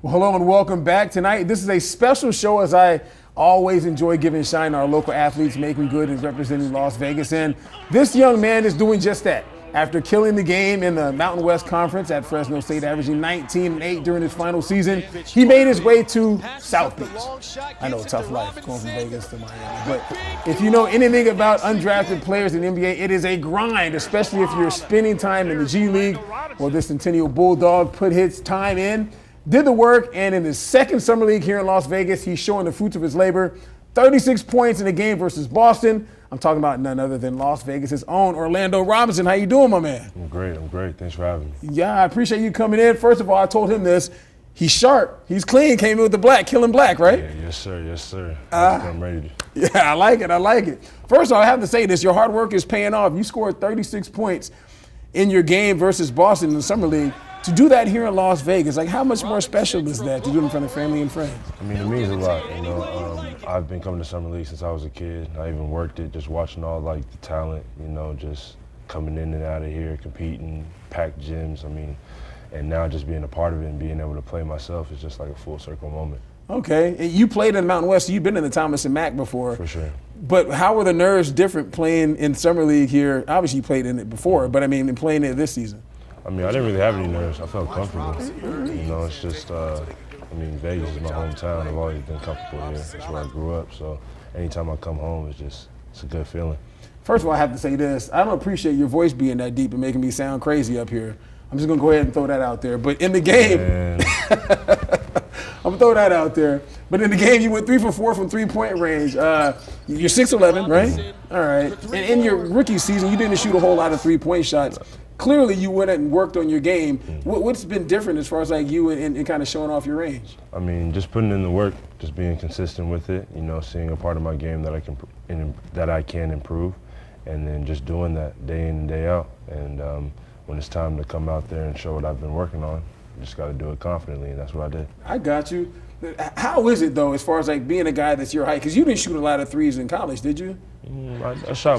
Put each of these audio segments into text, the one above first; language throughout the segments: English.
Well, hello and welcome back tonight. This is a special show, as I always enjoy giving shine to our local athletes, making good and representing Las Vegas. And this young man is doing just that. After killing the game in the Mountain West Conference at Fresno State, averaging 19-8 during his final season, he made his way to South Beach. I know, tough life going from Vegas to Miami. But if you know anything about undrafted players in the NBA, it is a grind, especially if you're spending time in the G League. Well, this Centennial Bulldog put his time in, did the work, and in his second summer league here in Las Vegas, he's showing the fruits of his labor. 36 points in a game versus Boston. I'm talking about none other than Las Vegas' own Orlando Robinson. How you doing, my man? I'm great. Thanks for having me. Yeah, I appreciate you coming in. First of all, I told him this. He's sharp. He's clean. Came in with the black, killing black, right? Yeah, yes, sir. I'm ready. Yeah, I like it. First of all, I have to say this. Your hard work is paying off. You scored 36 points in your game versus Boston in the summer league. To do that here in Las Vegas, like how much more special is that to do it in front of family and friends? I mean, it means a lot. You know, I've been coming to summer league since I was a kid. I even worked it, just watching all like the talent. You know, just coming in and out of here, competing, packed gyms. I mean, and now just being a part of it and being able to play myself is just like a full circle moment. Okay, and you played in the Mountain West. So you've been in the Thomas and Mack before. For sure. But how were the nerves different playing in summer league here? Obviously, you played in it before, but I mean, in playing it this season. I mean, I didn't really have any nerves. I felt comfortable. You know, it's just, I mean, Vegas is my hometown. I've always been comfortable here. That's where I grew up. So anytime I come home, it's a good feeling. First of all, I have to say this. I don't appreciate your voice being that deep and making me sound crazy up here. I'm just going to go ahead and throw that out there. But in the game, I'm going to throw that out there. But in the game, you went 3 for 4 from three-point range. You're 6'11", right? All right. And in your rookie season, you didn't shoot a whole lot of three-point shots. Clearly, you went and worked on your game. What's been different as far as like you and kind of showing off your range? I mean, just putting in the work, just being consistent with it. You know, seeing a part of my game that I can improve, and then just doing that day in and day out. And when it's time to come out there and show what I've been working on, you just got to do it confidently, and that's what I did. I got you. How is it though, as far as like being a guy that's your height? Because you didn't shoot a lot of threes in college, did you? I shot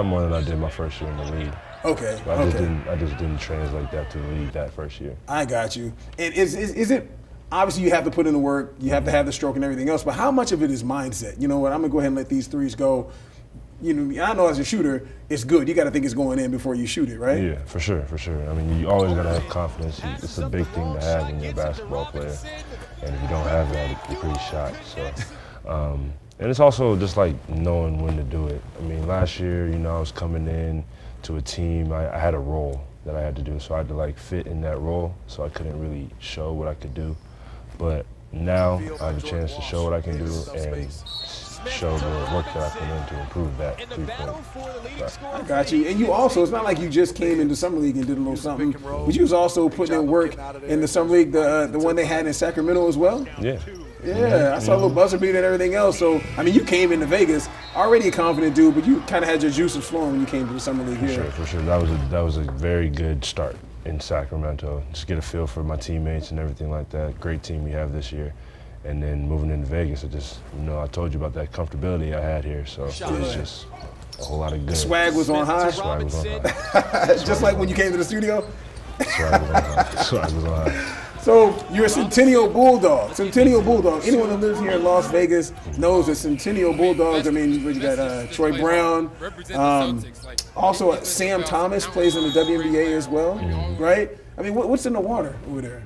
more than I did my first year in the league. Okay. But I just didn't translate that to the league that first year. I got you. And is it obviously you have to put in the work, you have to have the stroke and everything else, but how much of it is mindset? You know what? I'm gonna go ahead and let these threes go. You know, I know as a shooter, it's good. You got to think it's going in before you shoot it, right? Yeah, for sure. I mean, you always got to have confidence. It's a big thing to have when you're a basketball player. And if you don't have that, you're pretty shot. So, and it's also just like knowing when to do it. I mean, last year, you know, I was coming in to a team. I had a role that I had to do, so I had to like fit in that role. So I couldn't really show what I could do. But now I have a chance to show what I can do and show the work that I put in to improve that three-point. I got you. And you also, it's not like you just came into Summer League and did a little something, but you was also putting in work in the Summer League, the one they had in Sacramento as well? Yeah. Yeah, I saw a little buzzer beat and everything else. So, I mean, you came into Vegas already a confident dude, but you kind of had your juices flowing when you came to the Summer League here. For sure. That was a very good start in Sacramento. Just get a feel for my teammates and everything like that. Great team we have this year. And then moving into Vegas, I told you about that comfortability I had here. So it was just a whole lot of good. Swag was on high? Swag was on high. Just like when you came to the studio? Swag was on high. So you're a Centennial Bulldog. Anyone who lives here in Las Vegas knows that Centennial Bulldogs. I mean, you got Troy Brown. Also, Sam Thomas plays in the WNBA as well, right? I mean, what's in the water over there?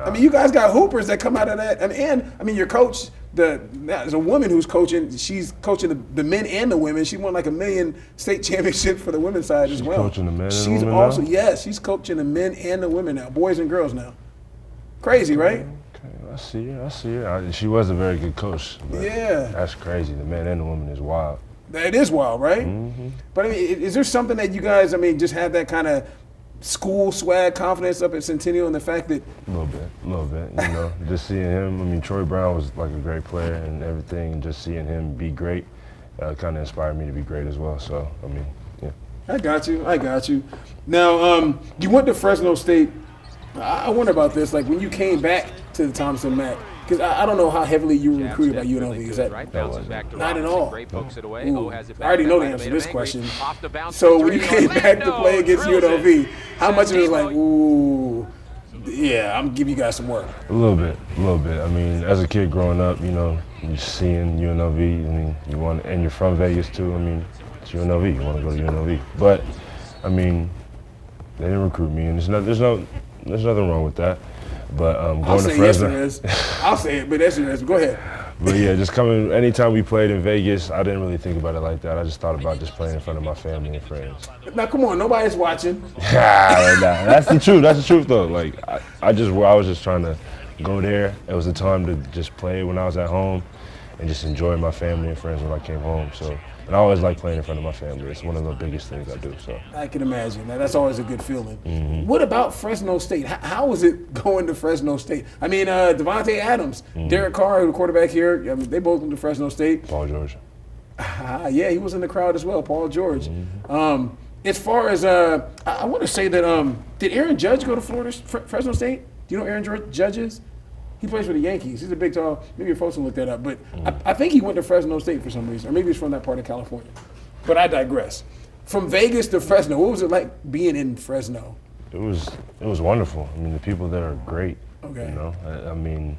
I mean, you guys got hoopers that come out of that. And your coach, there's a woman who's coaching. She's coaching the men and the women. She won like 1 million state championship for the women's side as well. She's coaching the men and the women also, now? yes, she's coaching the men and the women now, boys and girls now. Crazy, right? Okay, I see her. She was a very good coach. Yeah. That's crazy. The men and the women is wild. That is wild, right? Mm-hmm. But I mean, is there something that you guys, just have that kind of school swag confidence up at Centennial and the fact that a little bit, you know, just seeing him. Troy Brown was like a great player and everything, and just seeing him be great kind of inspired me to be great as well. So, yeah. I got you. Now, you went to Fresno State. I wonder about this, like when you came back to the Thomas and Mack, because I don't know how heavily you were recruited by UNLV. Is that not at all? Ooh, I already know the answer to this question. So when you came back to play against UNLV, how much of it was like, ooh, Yeah, I'm giving you guys some work. A little bit. I mean, as a kid growing up, you know, you're seeing UNLV. I mean, and you're from Vegas too. I mean, it's UNLV. You want to go to UNLV. But I mean, they didn't recruit me, and there's nothing wrong with that. But going to Fresno. Yes, there is. I'll say it, but that's your answer. Go ahead. But yeah, just coming, anytime we played in Vegas, I didn't really think about it like that. I just thought about just playing in front of my family and friends. Now, come on, nobody's watching. That's the truth. That's the truth, though. Like, I was just trying to go there. It was a time to just play when I was at home and just enjoy my family and friends when I came home. So, and I always like playing in front of my family. It's one of the biggest things I do. So I can imagine. Now, that's always a good feeling. Mm-hmm. What about Fresno State? How was it going to Fresno State? I mean, Devontae Adams, Derek Carr, the quarterback here, I mean, they both went to Fresno State. Paul George. Yeah, he was in the crowd as well, Paul George. As far as, I want to say that, did Aaron Judge go to Fresno State? Do you know who Aaron Judge is? He plays for the Yankees. He's a big, tall, maybe your folks can look that up. But I think he went to Fresno State for some reason, or maybe he's from that part of California. But I digress. From Vegas to Fresno, what was it like being in Fresno? It was wonderful. I mean, the people there are great. Okay. You know, I mean,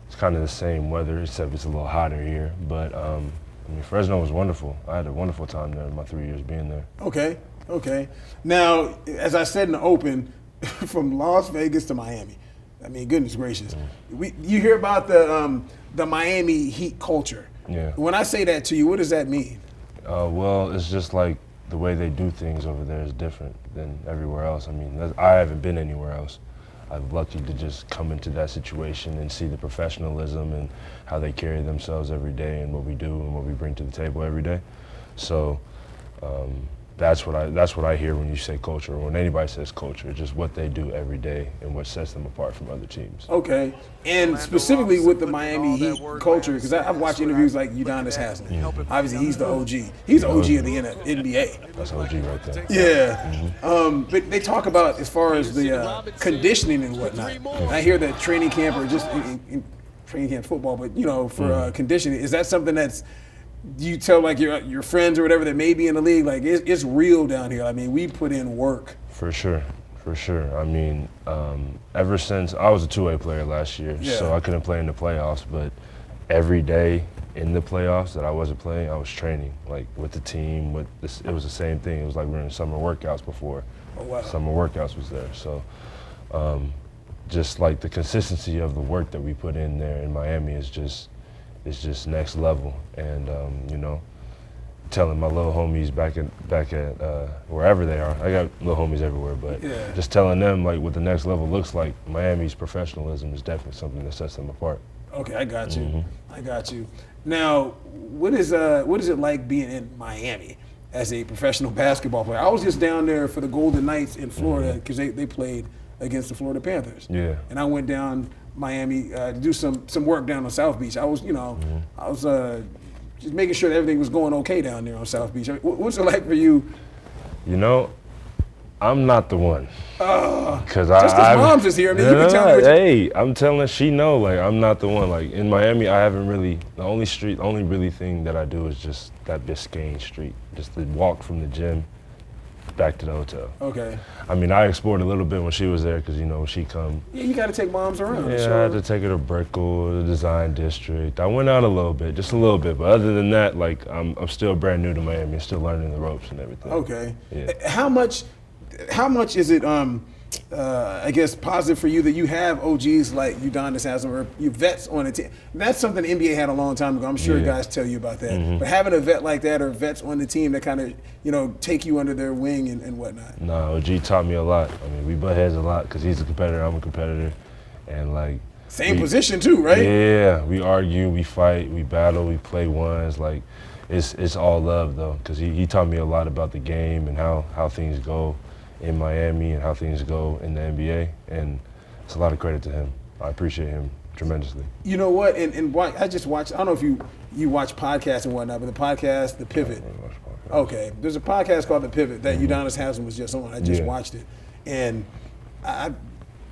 it's kind of the same weather, except it's a little hotter here. But I mean, Fresno was wonderful. I had a wonderful time there in my 3 years being there. Okay. Now, as I said in the open, from Las Vegas to Miami. I mean, goodness gracious. You hear about the Miami Heat culture. Yeah. When I say that to you, what does that mean? Well, it's just like the way they do things over there is different than everywhere else. I mean, I haven't been anywhere else. I'm lucky to just come into that situation and see the professionalism and how they carry themselves every day and what we do and what we bring to the table every day. So that's what I hear when you say culture, or when anybody says culture, just what they do every day and what sets them apart from other teams. Okay, and specifically with the Miami Heat culture, because I've watched interviews like Udonis Haslem. Obviously, he's the OG. He's the OG of the NBA. That's OG right there. Yeah, but they talk about as far as the conditioning and whatnot. I hear that training camp or just in training camp football, but you know, for conditioning, is that something that's you tell like your friends or whatever that may be in the league, like it's real down here? I mean, we put in work. For sure. I mean, ever since I was a two-way player last year, so I couldn't play in the playoffs, but every day in the playoffs that I wasn't playing, I was training, like with the team. It was the same thing. It was like we were in summer workouts before. Oh, wow. Summer workouts was there. So just like the consistency of the work that we put in there in Miami is just next level. And you know, telling my little homies back at wherever they are, I got little homies everywhere, but just telling them like what the next level looks like. Miami's professionalism is definitely something that sets them apart. Okay, I got you. Now, what is it like being in Miami as a professional basketball player? I was just down there for the Golden Knights in Florida because they played against the Florida Panthers. Yeah. And I went down Miami to do some work down on South Beach. I was just making sure that everything was going okay down there on South Beach. What's it like for you? You know, I'm not the one. Because mom's is here. I mean, you can tell me. Hey, I'm telling her, she know. Like, I'm not the one. Like in Miami, I haven't really. The only really thing that I do is just that Biscayne street, just the walk from the gym back to the hotel. Okay. I mean, I explored a little bit when she was there because, you know, when she come. Yeah, you got to take moms around. Yeah, I had to take her to Brickell, the Design District. I went out a little bit, just a little bit. But other than that, like, I'm still brand new to Miami. I'm still learning the ropes and everything. Okay. Yeah. How much is it, I guess, positive for you that you have OGs like Udonis Haslem or you vets on the team? That's something the NBA had a long time ago. I'm sure guys tell you about that. But having a vet like that or vets on the team that kind of, you know, take you under their wing and whatnot. No, OG taught me a lot. I mean, we butt heads a lot because he's a competitor, I'm a competitor. And, like, same position too, right? Yeah, we argue, we fight, we battle, we play ones. Like, it's all love, though, because he taught me a lot about the game and how things go in Miami and how things go in the NBA, and it's a lot of credit to him. I appreciate him tremendously. You know what? And I just watched. I don't know if you watch podcasts and whatnot, but the podcast, The Pivot. Okay, there's a podcast called The Pivot that Udonis Haslem was just on. I just watched it, and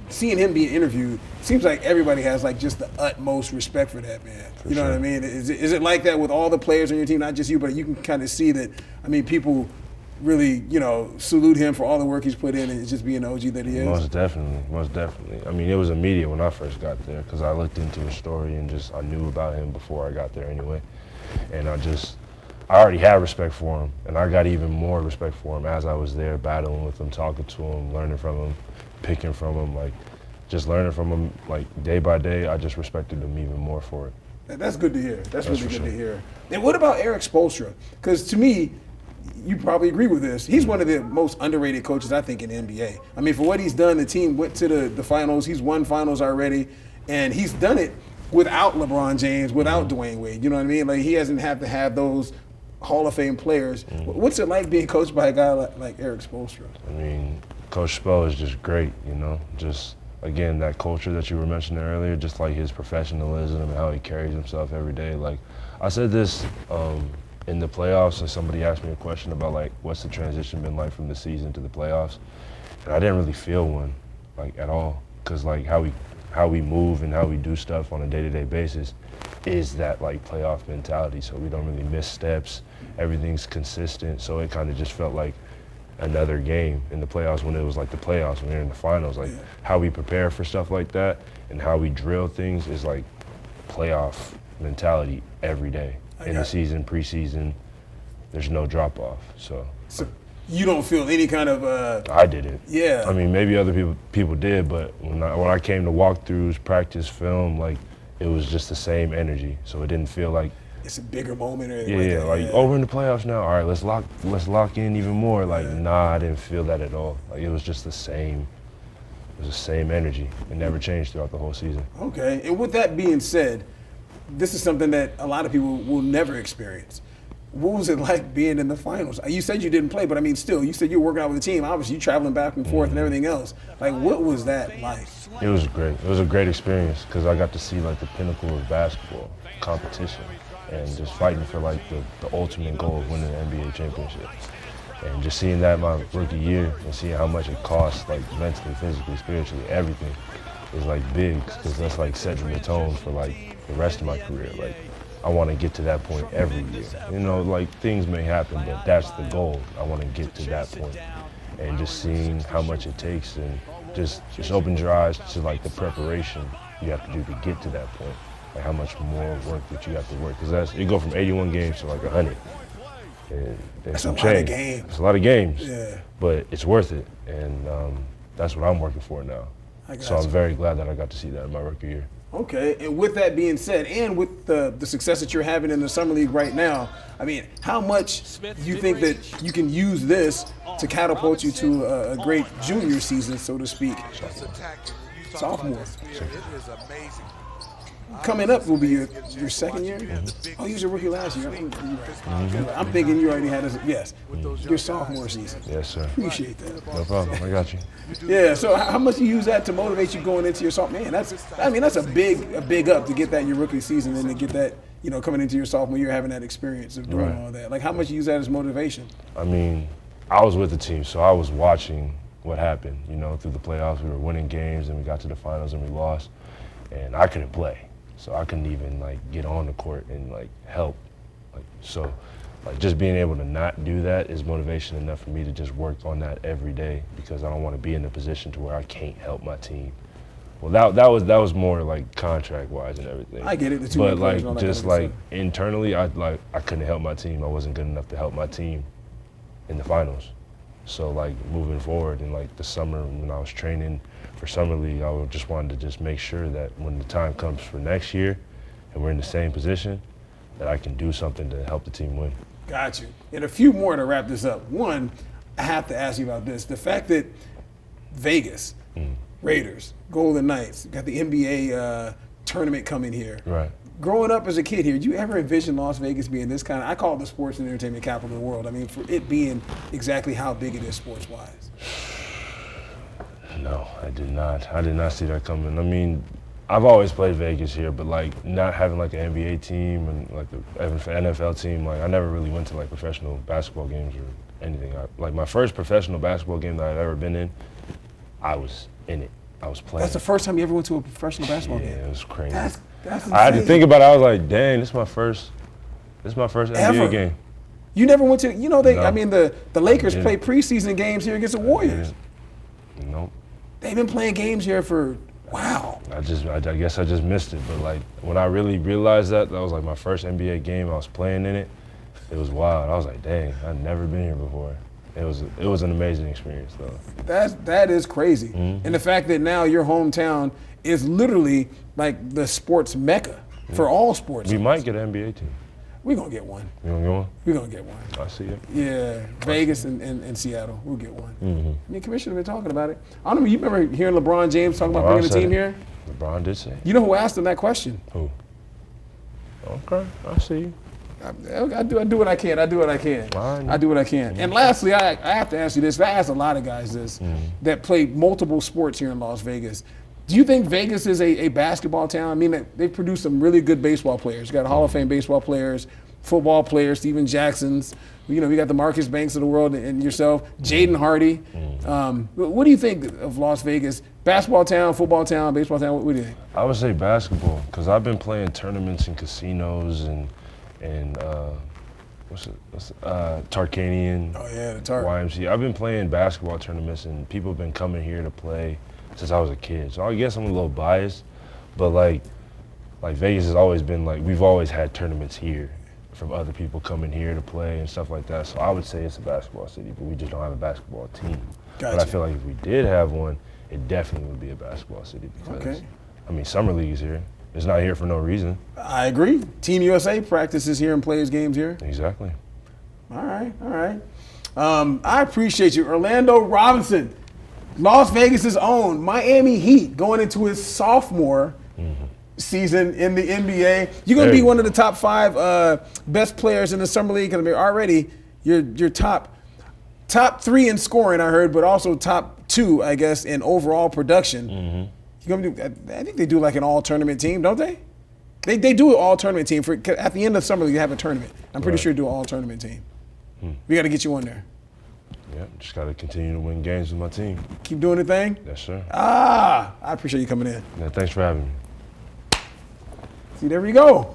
seeing him being interviewed, seems like everybody has like just the utmost respect for that man. You know what I mean? Is it like that with all the players on your team, not just you, but you can kind of see that. I mean, people really, salute him for all the work he's put in and just being the OG that he is? Most definitely, most definitely. I mean, it was immediate when I first got there because I looked into his story and I knew about him before I got there anyway. And I already had respect for him, and I got even more respect for him as I was there, battling with him, talking to him, learning from him, picking from him, just learning from him, day by day. I just respected him even more for it. That's good to hear. That's really good to hear. And what about Eric Spoelstra? Because to me, you probably agree with this. He's one of the most underrated coaches, I think, in the NBA. I mean, for what he's done, the team went to the finals. He's won finals already, and he's done it without LeBron James, without Dwayne Wade. You know what I mean? He hasn't had to have those Hall of Fame players. What's it like being coached by a guy like Eric Spoelstra? I mean, Coach Spo is just great, Again, that culture that you were mentioning earlier, just like his professionalism and how he carries himself every day. I said this in the playoffs, and somebody asked me a question about what's the transition been like from the season to the playoffs, and I didn't really feel one at all, because how we move and how we do stuff on a day-to-day basis is that playoff mentality. So we don't really miss steps, everything's consistent. So it kind of just felt like another game in the playoffs when it was the playoffs, when we were in the finals. How we prepare for stuff like that and how we drill things is playoff mentality every day. In the season, preseason, there's no drop off. So you don't feel any kind of I didn't. Yeah. I mean, maybe other people did, but when I came to walkthroughs, practice, film, it was just the same energy. So it didn't feel like it's a bigger moment or anything. Yeah, oh, we're in the playoffs now. All right, let's lock in even more. Nah, I didn't feel that at all. It was just the same. It was the same energy. It never changed throughout the whole season. Okay, and with that being said, this is something that a lot of people will never experience. What was it like being in the finals? You said you didn't play, but I mean, still, you said you were working out with the team. Obviously, you traveling back and forth and everything else. What was that like? It was great. It was a great experience because I got to see the pinnacle of basketball competition and just fighting for the ultimate goal of winning the NBA championship. And just seeing that my rookie year and seeing how much it costs, mentally, physically, spiritually, everything is big because that's setting the tone for the rest of my career. I want to get to that point every year. Things may happen, but that's the goal. I want to get to that point. And just seeing how much it takes and just opens your eyes to the preparation you have to do to get to that point. How much more work that you have to work. Because you go from 81 games to 100. And that's some a change. lot of games. It's a lot of games. Yeah. But it's worth it. And that's what I'm working for now. So I'm very glad that I got to see that in my rookie year. Okay, and with that being said, and with the success that you're having in the Summer League right now, I mean, how much do you think that you can use this to catapult you to a great junior season, so to speak? Sophomore. Coming up will be your second year? Oh, you was a rookie last year. I'm thinking you already had your sophomore season. Yes, sir. Appreciate that. No problem. I got you. Yeah, so how much do you use that to motivate you going into your sophomore? Man, that's a big up to get that in your rookie season and to get that, coming into your sophomore year, having that experience of doing all that. How much do you use that as motivation? I mean, I was with the team, so I was watching what happened, through the playoffs. We were winning games and we got to the finals and we lost, and I couldn't play. So I couldn't even get on the court and help. Just being able to not do that is motivation enough for me to just work on that every day because I don't want to be in a position to where I can't help my team. Well, that was more contract wise and everything. I get it. But internally, I couldn't help my team. I wasn't good enough to help my team in the finals. So moving forward in the summer when I was training for Summer League, I just wanted to make sure that when the time comes for next year and we're in the same position, that I can do something to help the team win. Got you. And a few more to wrap this up. One, I have to ask you about this. The fact that Vegas, Raiders, Golden Knights, got the NBA tournament coming here. Right. Growing up as a kid here, did you ever envision Las Vegas being this kind of, I call it the sports and entertainment capital of the world. I mean, for it being exactly how big it is sports-wise. No, I did not. I did not see that coming. I mean, I've always played Vegas here, but not having an NBA team and the NFL team, I never really went to professional basketball games or anything. My first professional basketball game that I've ever been in, I was in it. I was playing. That's the first time you ever went to a professional basketball game? Yeah, it was crazy. That's insane. I had to think about it. I was like, dang, this is my first NBA game. You never went to, No. I mean, the Lakers didn't. play preseason games here against the Warriors. Nope. They've been playing games here for, wow. I guess I just missed it. But like when I really realized that was like my first NBA game. I was playing in it. It was wild. I was like, dang, I've never been here before. It was an amazing experience though. That is crazy. Mm-hmm. And the fact that now your hometown is literally like the sports mecca for all sports. We might get an NBA team. We're going to get one. You gonna get one? We're going to get one. I see it. Yeah, Vegas and Seattle. We'll get one. Mm-hmm. I mean, Commissioner been talking about it. I don't know, you remember hearing LeBron James talking about LeBron bringing a said team it. here? LeBron did say it. You know who asked him that question? Who? Okay, I see you. I do what I can. I do what I can. Fine. I do what I can. And lastly, I have to ask you this. I ask a lot of guys this that play multiple sports here in Las Vegas. Do you think Vegas is a basketball town? I mean, they've produced some really good baseball players. You got Hall of Fame baseball players, football players, Steven Jackson's. We got the Marcus Banks of the world and yourself, Jaden Hardy. What do you think of Las Vegas? Basketball town, football town, baseball town? What do you think? I would say basketball because I've been playing tournaments in casinos and Tarkanian. Oh yeah, the Tark. YMCA. I've been playing basketball tournaments and people have been coming here to play since I was a kid. So I guess I'm a little biased, but like Vegas has always been like, we've always had tournaments here from other people coming here to play and stuff like that. So I would say it's a basketball city, but we just don't have a basketball team. Gotcha. But I feel like if we did have one, it definitely would be a basketball city because, I mean, Summer League is here. It's not here for no reason. I agree. Team USA practices here and plays games here. Exactly. All right. I appreciate you. Orlando Robinson, Las Vegas' own Miami Heat, going into his sophomore season in the NBA. You're going to be one of the top 5 best players in the Summer League. I mean, already you're top 3 in scoring, I heard, but also top 2, I guess, in overall production. You're gonna do, I think they do like an all-tournament team, don't they? They do an all-tournament team. At the end of summer league, you have a tournament. I'm pretty sure you do an all-tournament team. We got to get you on there. Yeah, just got to continue to win games with my team. Keep doing the thing? Yes, sir. I appreciate you coming in. Yeah, thanks for having me. See, there we go.